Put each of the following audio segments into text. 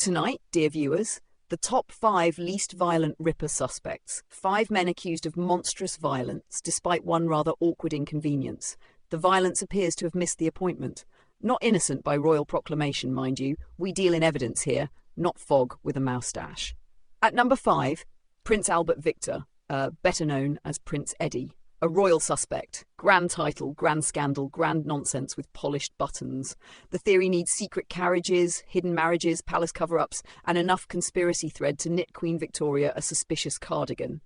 Tonight, dear viewers, the top 5 least violent Ripper suspects. 5 men accused of monstrous violence, despite one rather awkward inconvenience. The violence appears to have missed the appointment. Not innocent by royal proclamation, mind you. We deal in evidence here, not fog with a moustache. At number 5, Prince Albert Victor, better known as Prince Eddie. A royal suspect. Grand title, grand scandal, grand nonsense with polished buttons. The theory needs secret carriages, hidden marriages, palace cover-ups, and enough conspiracy thread to knit Queen Victoria a suspicious cardigan.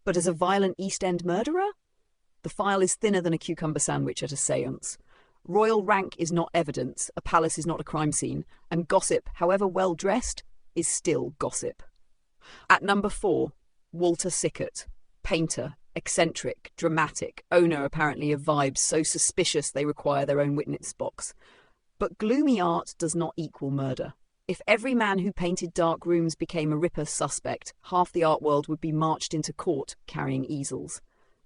But as a violent East End murderer? The file is thinner than a cucumber sandwich at a séance. Royal rank is not evidence, a palace is not a crime scene, and gossip, however well dressed, is still gossip. At number 4, Walter Sickert, painter, eccentric, dramatic, owner apparently of vibes so suspicious they require their own witness box. But gloomy art does not equal murder. If every man who painted dark rooms became a Ripper suspect, half the art world would be marched into court carrying easels.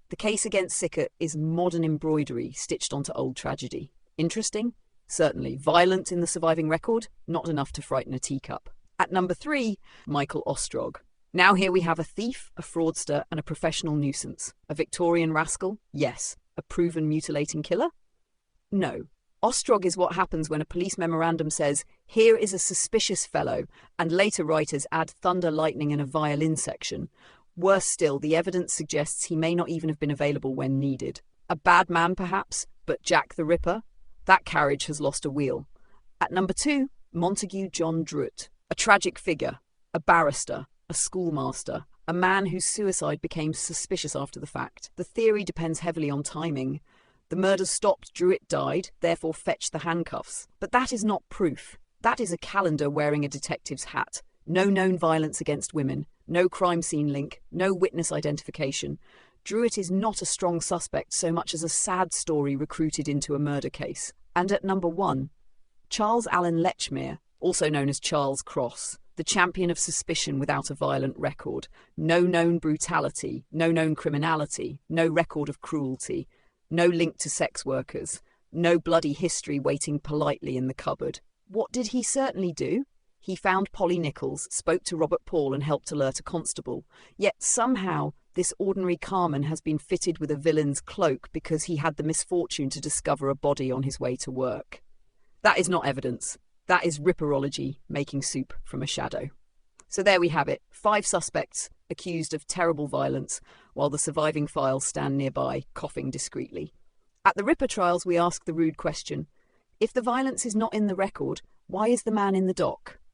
The case against Sickert is modern embroidery stitched onto old tragedy. Interesting? Certainly. Violent in the surviving record? Not enough to frighten a teacup. At number 3, Michael Ostrog. Now here we have a thief, a fraudster, and a professional nuisance. A Victorian rascal? Yes. A proven mutilating killer? No. Ostrog is what happens when a police memorandum says, "Here is a suspicious fellow," and later writers add thunder, lightning, and a violin section. Worse still, the evidence suggests he may not even have been available when needed. A bad man, perhaps, but Jack the Ripper? That carriage has lost a wheel. At number 2, Montague John Druitt. A tragic figure, a barrister, a schoolmaster, a man whose suicide became suspicious after the fact. The theory depends heavily on timing. The murder stopped, Druitt died, therefore fetched the handcuffs. But that is not proof. That is a calendar wearing a detective's hat. No known violence against women, no crime scene link, no witness identification. Druitt is not a strong suspect so much as a sad story recruited into a murder case. And at number 1, Charles Allen Lechmere, also known as Charles Cross. The champion of suspicion without a violent record. No known brutality, no known criminality, no record of cruelty, no link to sex workers, no bloody history waiting politely in the cupboard. What did he certainly do? He found Polly Nichols, spoke to Robert Paul and helped alert a constable. Yet somehow this ordinary carman has been fitted with a villain's cloak because he had the misfortune to discover a body on his way to work. That is not evidence. That is Ripperology, making soup from a shadow. So there we have it, 5 suspects accused of terrible violence, while the surviving files stand nearby, coughing discreetly. At the Ripper trials, we ask the rude question, if the violence is not in the record, why is the man in the dock?